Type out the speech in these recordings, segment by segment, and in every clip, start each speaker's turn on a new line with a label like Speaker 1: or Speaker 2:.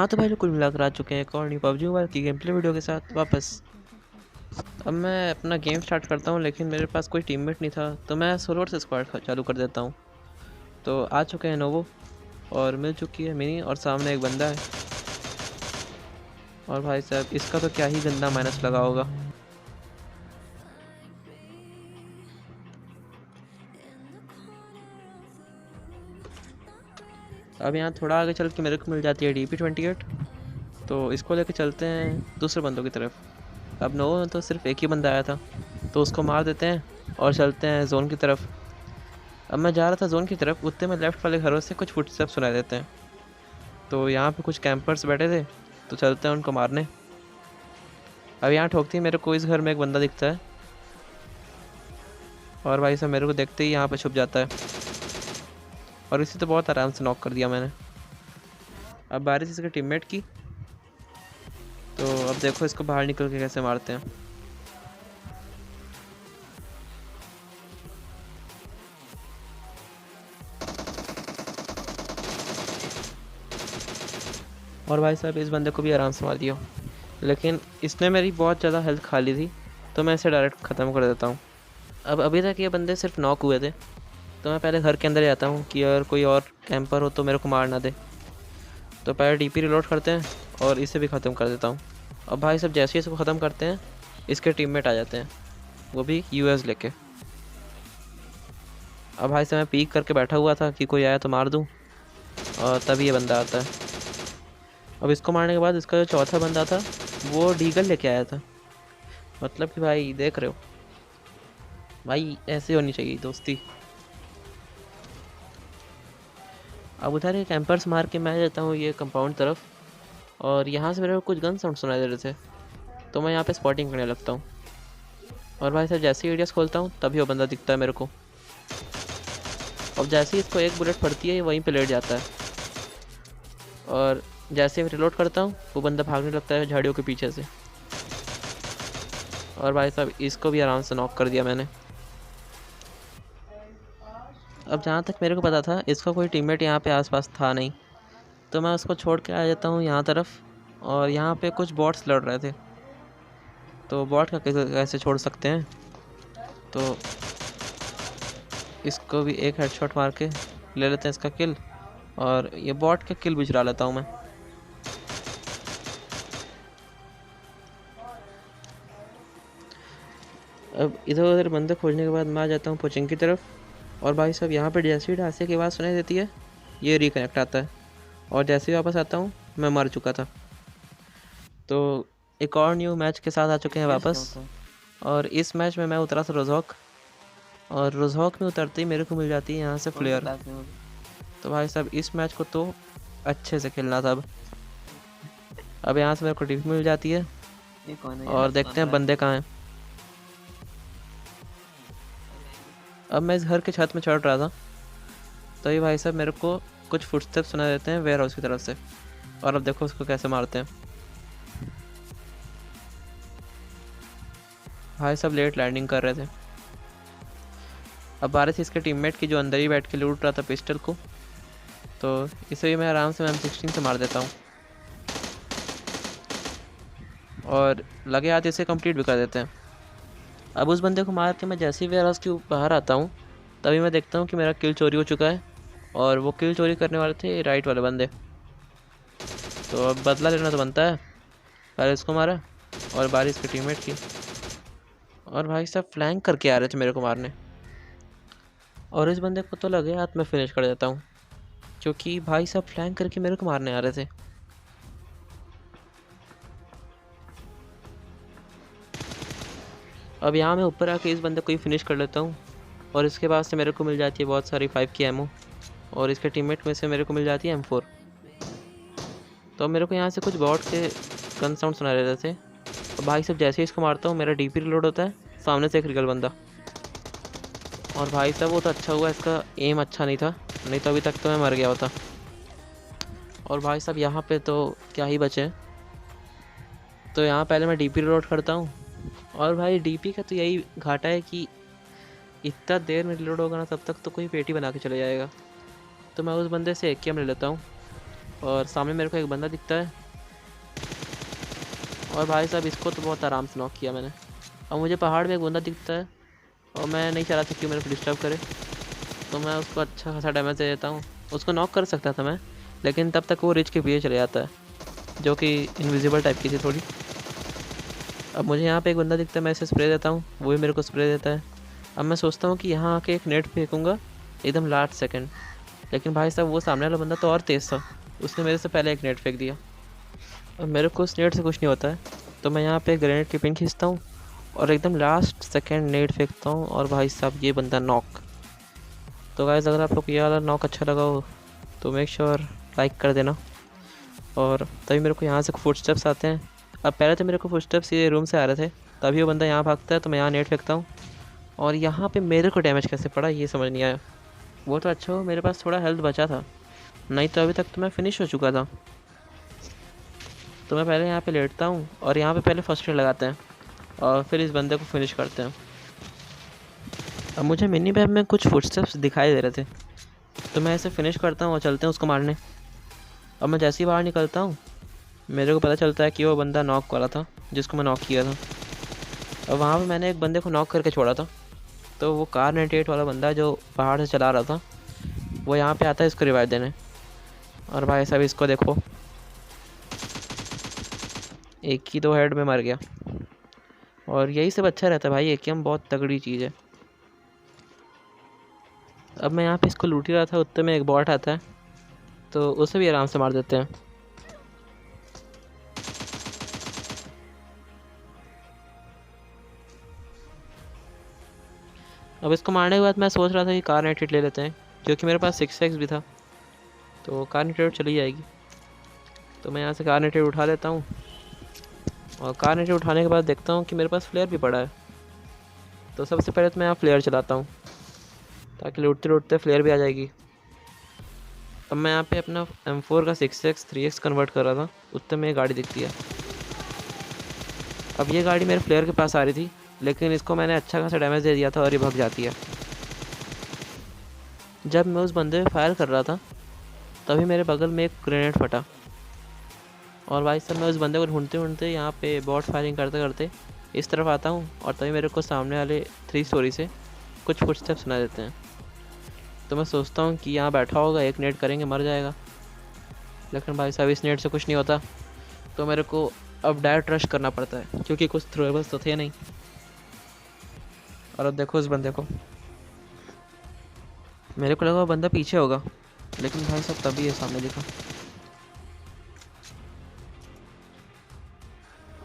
Speaker 1: हाँ तो भाई लोग कुल मिलाकर आ चुके हैं एक और न्यू पबजी मोबाइल की गेम प्ले वीडियो के साथ वापस। अब मैं अपना गेम स्टार्ट करता हूँ, लेकिन मेरे पास कोई टीममेट नहीं था तो मैं सोलो से स्क्वाड चालू कर देता हूँ। तो आ चुके हैं नोवो और मिल चुकी है मिनी और सामने एक बंदा है। और भाई साहब इसका तो क्या ही गंदा माइनस लगा होगा। अब यहाँ थोड़ा आगे चल के मेरे को मिल जाती है DP28। तो इसको लेके चलते हैं दूसरे बंदों की तरफ। अब नोवो में तो सिर्फ एक ही बंदा आया था तो उसको मार देते हैं और चलते हैं जोन की तरफ। अब मैं जा रहा था जोन की तरफ, उतने में लेफ्ट वाले घरों से कुछ फुटस्टेप्स सुनाई देते हैं। तो यहाँ पे कुछ कैंपर्स बैठे थे तो चलते हैं उनको मारने। अब यहाँ ठोकती है मेरे को इस घर में एक बंदा दिखता है और भाई साहब मेरे को देखते ही यहाँ पे छुप जाता है और इसी तो बहुत आराम से नॉक कर दिया मैंने। अब बारी इसके टीममेट की, तो अब देखो इसको बाहर निकल के कैसे मारते हैं। और भाई साहब इस बंदे को भी आराम से मार दिया, लेकिन इसने मेरी बहुत ज़्यादा हेल्थ खा ली थी तो मैं इसे डायरेक्ट ख़त्म कर देता हूँ। अब अभी तक ये बंदे सिर्फ नॉक हुए थे तो मैं पहले घर के अंदर जाता हूँ कि अगर कोई और कैंपर हो तो मेरे को मार ना दे। तो पहले DP रिलोड करते हैं और इसे भी ख़त्म कर देता हूँ। अब भाई साहब जैसे ही इसको ख़त्म करते हैं इसके टीममेट आ जाते हैं, वो भी US लेके। अब भाई साहब मैं पीक करके बैठा हुआ था कि कोई आया तो मार दूँ, और तभी ये बंदा आता है। अब इसको मारने के बाद इसका जो चौथा बंदा था वो डीगल लेके आया था। मतलब कि भाई देख रहे हो भाई, ऐसे होनी चाहिए दोस्ती। अब उधर ये कैंपर्स मार के मैं जाता हूँ ये कंपाउंड तरफ, और यहाँ से मेरे को कुछ गन साउंड सुनाई दे रहे थे तो मैं यहाँ पे स्पॉटिंग करने लगता हूँ। और भाई साहब जैसे ही एरियास खोलता हूँ तभी वो बंदा दिखता है मेरे को। अब जैसे ही इसको एक बुलेट पड़ती है ये वहीं पे लेट जाता है, और जैसे ही मैं रिलोड करता हूँ वो बंदा भागने लगता है झाड़ियों के पीछे से। और भाई साहब इसको भी आराम से नॉक कर दिया मैंने। अब जहाँ तक मेरे को पता था इसका कोई टीममेट यहाँ पे आसपास था नहीं, तो मैं उसको छोड़ के आ जाता हूँ यहाँ तरफ। और यहाँ पे कुछ बॉट्स लड़ रहे थे तो बॉट का कैसे छोड़ सकते हैं, तो इसको भी एक हेडशॉट मार के ले लेते हैं इसका किल, और ये बॉट का किल भी चुरा लेता हूँ मैं। अब इधर उधर बंदे खोजने के बाद मैं आ जाता हूँ कोचिंग की तरफ। और भाई साहब यहाँ पे जैसे ही ढांसे की आवाज़ सुनाई देती है ये रिकनेक्ट आता है, और जैसे ही वापस आता हूँ मैं मर चुका था। तो एक और न्यू मैच के साथ आ चुके हैं वापस, और इस मैच में मैं उतरा था रोजहॉक, और रोजहॉक में उतरते ही मेरे को मिल जाती है यहाँ से फ्लेयर। तो भाई साहब इस मैच को तो अच्छे से खेलना था। अब यहाँ से मेरे को टिप मिल जाती है और देखते हैं बंदे कहाँ हैं। अब मैं इस घर के छत में चढ़ रहा था तो ये भाई साहब मेरे को कुछ फुटस्टेप सुना देते हैं वेयर हाउस की तरफ से, और अब देखो उसको कैसे मारते हैं। भाई साहब लेट लैंडिंग कर रहे थे। अब बारिश इसके टीममेट की जो अंदर ही बैठ के लूट रहा था पिस्टल को, तो इसे भी मैं आराम से M16 से मार देता हूँ, और लगे हाथ इसे कंप्लीट भी कर देते हैं। अब उस बंदे को मार के मैं जैसे ही वेयर हाउस के बाहर आता हूँ तभी मैं देखता हूँ कि मेरा किल चोरी हो चुका है, और वो किल चोरी करने वाले थे राइट वाले बंदे। तो अब बदला लेना तो बनता है, पहले इसको मारा और बारिश के टीममेट की। और भाई साहब फ्लैंक करके आ रहे थे मेरे को मारने, और इस बंदे को तो लगे हाथ में फिनिश कर देता हूँ, क्योंकि भाई साहब फ्लैंक करके मेरे को मारने आ रहे थे। अब यहाँ मैं ऊपर आके इस बंदे को ही फिनिश कर लेता हूँ, और इसके बाद से मेरे को मिल जाती है बहुत सारी 5 की एमओ, और इसके टीममेट में से मेरे को मिल जाती है M4। तो मेरे को यहाँ से कुछ बॉट के गन साउंड सुना रहे थे, और भाई साहब जैसे ही इसको मारता हूँ मेरा DP रिलोड होता है, सामने से एक रिगल बंदा। और भाई साहब वो तो अच्छा हुआ इसका एम अच्छा नहीं था, नहीं तो अभी तक तो मैं मर गया होता। और भाई साहब यहाँ पे तो क्या ही बचे। तो यहाँ पहले मैं DP रिलोड करता हूँ, और भाई DP का तो यही घाटा है कि इतना देर में रिलोड होगा ना तब तक तो कोई पेटी बना के चले जाएगा। तो मैं उस बंदे से AK ले लेता हूँ, और सामने मेरे को एक बंदा दिखता है, और भाई साहब इसको तो बहुत आराम से नॉक किया मैंने। और मुझे पहाड़ में एक बंदा दिखता है, और मैं नहीं चाह रहा था कि मेरे को डिस्टर्ब करे, तो मैं उसको अच्छा खासा डैमेज दे देता हूँ। उसको नॉक कर सकता था मैं, लेकिन तब तक वो रिच के पीछे चले जाता है, जो कि इनविजिबल टाइप की थी थोड़ी। अब मुझे यहाँ पे एक बंदा दिखता है, मैं इसे स्प्रे देता हूँ, वो भी मेरे को स्प्रे देता है। अब मैं सोचता हूँ कि यहाँ आके एक नेट फेंकूँगा एकदम लास्ट सेकंड, लेकिन भाई साहब वो सामने वाला बंदा तो और तेज़ था, उसने मेरे से पहले एक नेट फेंक दिया। अब मेरे को उस नेट से कुछ नहीं होता है, तो मैं यहाँ पे ग्रेनेड की पिन खींचता हूँ और एकदम लास्ट सेकंड नेट फेंकता हूँ, और भाई साहब ये बंदा नॉक। तो गाइस अगर आप लोग को ये वाला नॉक अच्छा लगा हो तो मेक श्योर लाइक कर देना। और तभी मेरे को यहाँ से फुटस्टेप्स आते हैं। अब पहले तो मेरे को फुटस्टेप्स ये रूम से आ रहे थे, तभी वो बंदा यहाँ भागता है, तो मैं यहाँ नेट फेंकता हूँ, और यहाँ पे मेरे को डैमेज कैसे पड़ा ये समझ नहीं आया। वो तो अच्छा हो मेरे पास थोड़ा हेल्थ बचा था, नहीं तो अभी तक तो मैं फिनिश हो चुका था। तो मैं पहले यहाँ पे लेटता हूँ, और यहाँ पे पहले फर्स्ट एड लगाते हैं, और फिर इस बंदे को फिनिश करते हैं। अब मुझे मिनी मैप में कुछ फुटस्टेप्स दिखाई दे रहे थे, तो मैं ऐसे फिनिश करता हूँ और चलते हैं उसको मारने। अब मैं जैसे ही बाहर निकलता हूँ, मेरे को पता चलता है कि वो बंदा नॉक वाला था जिसको मैं नॉक किया था। अब वहाँ पे मैंने एक बंदे को नॉक करके छोड़ा था, तो वो कार 98 वाला बंदा जो पहाड़ से चला रहा था, वो यहाँ पे आता है इसको रिवाइव देने। और भाई साहब इसको देखो, एक ही दो हेड में मर गया। और यही सब अच्छा रहता है भाई, AKM बहुत तगड़ी चीज़ है। अब मैं यहाँ पे इसको लूट ही रहा था, उतने में एक बॉट आता है, तो उसे भी आराम से मार देते हैं। अब इसको मारने के बाद मैं सोच रहा था कि कार 98 ले लेते हैं, क्योंकि मेरे पास 6x भी था, तो कार 98 चली जाएगी। तो मैं यहाँ से कार 98 उठा लेता हूँ, और कार 98 उठाने के बाद देखता हूँ कि मेरे पास फ्लेयर भी पड़ा है। तो सबसे पहले तो मैं यहाँ फ्लेयर चलाता हूँ, ताकि लूटते लूटते फ्लेयर भी आ जाएगी। अब मैं यहाँ पे अपना M4 का 6x 3x कन्वर्ट कर रहा था, उतने में गाड़ी दिखती है। अब ये गाड़ी मेरे फ्लेयर के पास आ रही थी, लेकिन इसको मैंने अच्छा खासा डैमेज दे दिया था और ये भाग जाती है। जब मैं उस बंदे पे फायर कर रहा था, तभी मेरे बगल में एक ग्रेनेड फटा, और भाई साहब मैं उस बंदे को ढूंढते ढूंढते यहाँ पे बॉट फायरिंग करते करते इस तरफ आता हूँ, और तभी मेरे को सामने वाले 3 स्टोरी से कुछ फुटस्टेप्स सुना देते हैं। तो मैं सोचता हूँ कि यहाँ बैठा होगा, एक नेट करेंगे मर जाएगा, लेकिन भाई साहब इस नेट से कुछ नहीं होता। तो मेरे को अब डायरेक्ट रश करना पड़ता है, क्योंकि कुछ थ्रोएबल्स तो थे नहीं। और अब देखो उस बंदे को, मेरे को लगा वो बंदा पीछे होगा, लेकिन भाई साहब तभी ये सामने दिखा।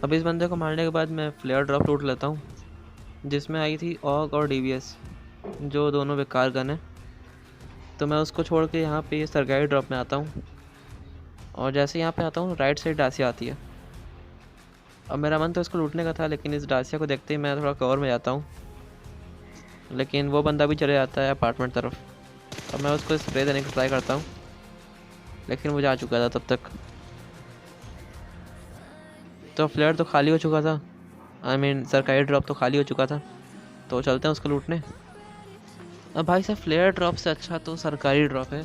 Speaker 1: अब इस बंदे को मारने के बाद मैं फ्लेयर ड्रॉप लूट लेता हूँ, जिसमें आई थी ऑग और DBS, जो दोनों बेकार गन है। तो मैं उसको छोड़ के यहाँ पे सरकारी ड्रॉप में आता हूँ, और जैसे यहाँ पे आता हूँ राइट साइड डासिया आती है। अब मेरा मन तो इसको लूटने का था, लेकिन इस डासिया को देखते ही मैं थोड़ा कवर में जाता हूँ, लेकिन वो बंदा भी चले जाता है अपार्टमेंट तरफ। अब मैं उसको स्प्रे देने की ट्राई करता हूँ, लेकिन वो जा चुका था तब तक। तो फ्लेयर तो खाली हो चुका था, आई मीन सरकारी ड्रॉप तो खाली हो चुका था। तो चलते हैं उसको लूटने। अब भाई साहब फ्लेयर ड्रॉप से अच्छा तो सरकारी ड्रॉप है,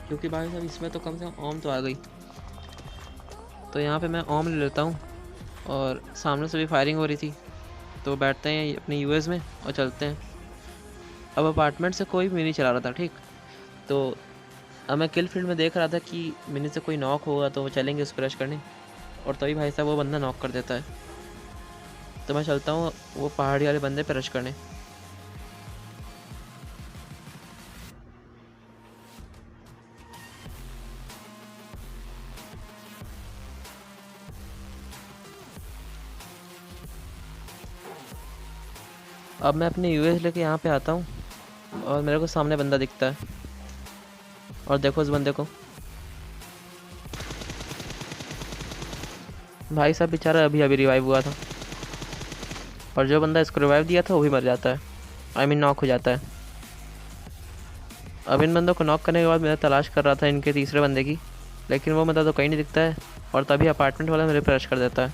Speaker 1: क्योंकि भाई साहब इसमें तो कम से कम ओम तो आ गई। तो यहाँ पे मैं ओम ले लेता हूँ, और सामने से भी फायरिंग हो रही थी, तो बैठते हैं अपने यूएस में और चलते हैं। अब अपार्टमेंट से कोई भी मिनी चला रहा था, ठीक। तो अब मैं किल फील्ड में देख रहा था कि मिनी से कोई नॉक होगा तो वो चलेंगे उस पर रश करने, और तभी भाई साहब वो बंदा नॉक कर देता है। तो मैं चलता हूँ वो पहाड़ी वाले बंदे पर रश करने। अब मैं अपने यूएस लेके यहाँ पे आता हूँ, और मेरे को सामने बंदा दिखता है, और देखो उस बंदे को, भाई साहब बेचारा अभी अभी रिवाइव हुआ था, और जो बंदा इसको रिवाइव दिया था वो भी मर जाता है, आई मीन नॉक हो जाता है। अब इन बंदों को नॉक करने के बाद मैं तलाश कर रहा था इनके तीसरे बंदे की, लेकिन वो बंदा तो कहीं नहीं दिखता है, और तभी अपार्टमेंट वाला मेरे पर रश कर देता है।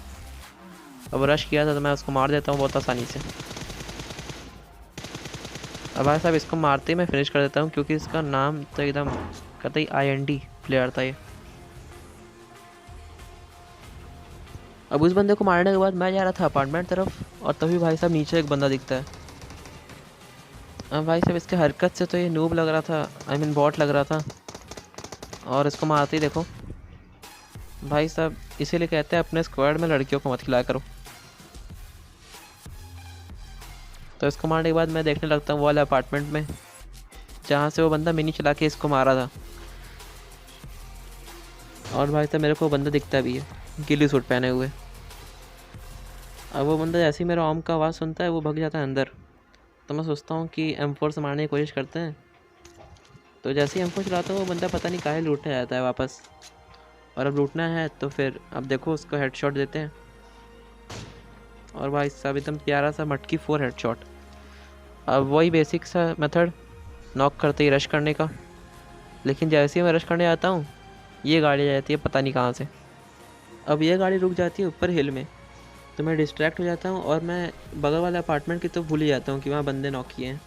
Speaker 1: अब रश किया था तो मैं उसको मार देता हूँ बहुत आसानी से। अब भाई साहब इसको मारते ही मैं फिनिश कर देता हूँ, क्योंकि इसका नाम तो एकदम कतई IND प्लेयर था ये। अब उस बंदे को मारने के बाद मैं जा रहा था अपार्टमेंट तरफ, और तभी भाई साहब नीचे एक बंदा दिखता है। अब भाई साहब इसके हरकत से तो ये नूब लग रहा था, आई मीन बॉट लग रहा था। और इसको मारते ही देखो भाई साहब, इसीलिए कहते हैं अपने स्क्वाड में लड़कियों को मत खिलाया करो। तो इसको मारने के बाद मैं देखने लगता हूँ वो वाले अपार्टमेंट में जहाँ से वो बंदा मिनी चला के इसको मारा था। और भाई साहब मेरे को बंदा दिखता भी है गिल्ली सूट पहने हुए। अब वो बंदा जैसे ही मेरा ओम का आवाज़ सुनता है वो भाग जाता है अंदर। तो मैं सोचता हूँ कि M4 से मारने की कोशिश करते हैं। तो जैसे ही M4 चलाता हूँ वो बंदा पता नहीं काहे लूटने जाता है वापस। और अब लूटना है तो फिर अब देखो उसको हेडशॉट देते हैं। और भाई साहब एकदम प्यारा सा मटकी 4 हेडशॉट। अब वही बेसिक सा मेथड, नॉक करते ही रश करने का। लेकिन जैसे ही मैं रश करने आता हूँ ये गाड़ी आ जाती है पता नहीं कहाँ से। अब ये गाड़ी रुक जाती है ऊपर हिल में, तो मैं डिस्ट्रैक्ट हो जाता हूँ और मैं बगल वाले अपार्टमेंट की तो भूल ही जाता हूँ कि वहाँ बंदे नॉक किए हैं।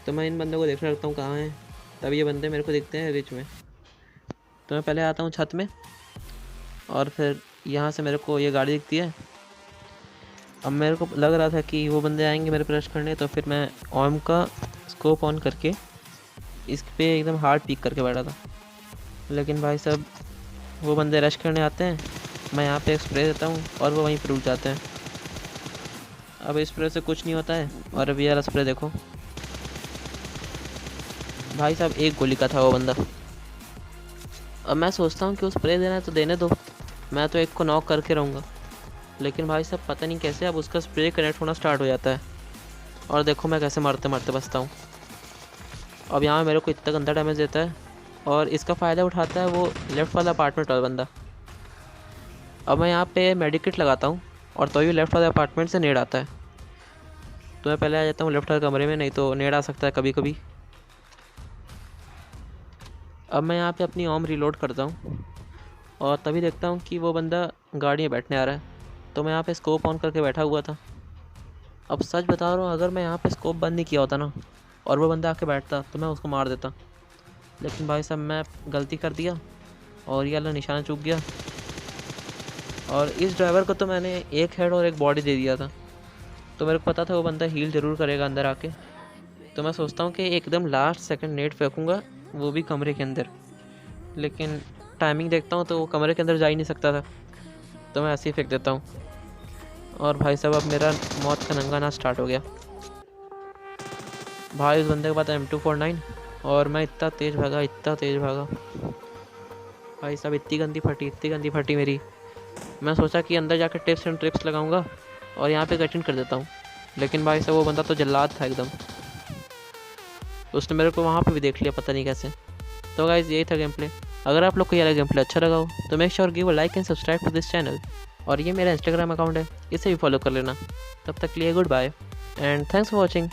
Speaker 1: तो मैं इन बंदों को देखने लगता हूँ कहाँ हैं। तब ये बंदे मेरे को दिखते हैं रिच में। तो मैं पहले आता हूँ छत में, और फिर यहाँ से मेरे को ये गाड़ी दिखती है। अब मेरे को लग रहा था कि वो बंदे आएंगे मेरे पे रश करने, तो फिर मैं ओम का स्कोप ऑन करके इस पे एकदम हार्ड पीक करके बैठा था। लेकिन भाई साहब वो बंदे रश करने आते हैं, मैं यहाँ पे एक स्प्रे देता हूँ और वो वहीं पर रुक जाते हैं। अब इस स्प्रे से कुछ नहीं होता है। और अब ये वाला स्प्रे देखो भाई साहब, एक गोली का था वो बंदा। अब मैं सोचता हूँ कि वो स्प्रे देना है तो देने दो, मैं तो एक को नॉक करके रहूँगा। लेकिन भाई साहब पता नहीं कैसे अब उसका स्प्रे कनेक्ट होना स्टार्ट हो जाता है, और देखो मैं कैसे मारते मारते बचता हूँ। अब यहाँ मेरे को इतना गंदा डैमेज देता है, और इसका फ़ायदा उठाता है वो लेफ़्ट वाला अपार्टमेंट वाला बंदा। अब मैं यहाँ पे मेडिकेट लगाता हूँ, और तो ही लेफ़्ट वाले अपार्टमेंट से नेड आता है। तो मैं पहले आ जाता हूँ लेफ़्ट वाले कमरे में, नहीं तो नेड आ सकता है कभी कभी। अब मैं यहाँ पे अपनी ओम रिलोड करता हूँ, और तभी देखता हूँ कि वो बंदा गाड़ी में बैठने आ रहा है। तो मैं यहाँ पे स्कोप ऑन करके बैठा हुआ था। अब सच बता रहा हूँ, अगर मैं यहाँ पे स्कोप बंद नहीं किया होता ना और वो बंदा आके बैठता तो मैं उसको मार देता। लेकिन भाई साहब मैं गलती कर दिया और ये वाला निशाना चूक गया, और इस ड्राइवर को तो मैंने एक हेड और एक बॉडी दे दिया था। तो मेरे को पता था वो बंदा हील ज़रूर करेगा अंदर आके। तो मैं सोचता हूँ कि एकदम लास्ट सेकंड नेट फेंकूँगा, वो भी कमरे के अंदर। लेकिन टाइमिंग देखता हूँ तो वो कमरे के अंदर जा ही नहीं सकता था, तो मैं ऐसे ही फेंक देता हूँ। और भाई साहब अब मेरा मौत का नंगा नाच स्टार्ट हो गया। भाई उस बंदे के पास M249, और मैं इतना तेज़ भागा भाई साहब, इतनी गंदी फटी मेरी। मैं सोचा कि अंदर जाकर टिप्स एंड ट्रिप्स लगाऊंगा और यहाँ पे कटिंग कर देता हूँ। लेकिन भाई साहब वो बंदा तो जल्लाद था एकदम, उसने मेरे को वहाँ पे भी देख लिया पता नहीं कैसे। तो गाइज़ यही था गेम प्ले। अगर आप लोग को ये गेम प्ले अच्छा लगा हो तो make sure give a like and subscribe to this channel. और ये मेरा इंस्टाग्राम अकाउंट है, इसे भी फॉलो कर लेना। तब तक के लिए goodbye and thanks for watching.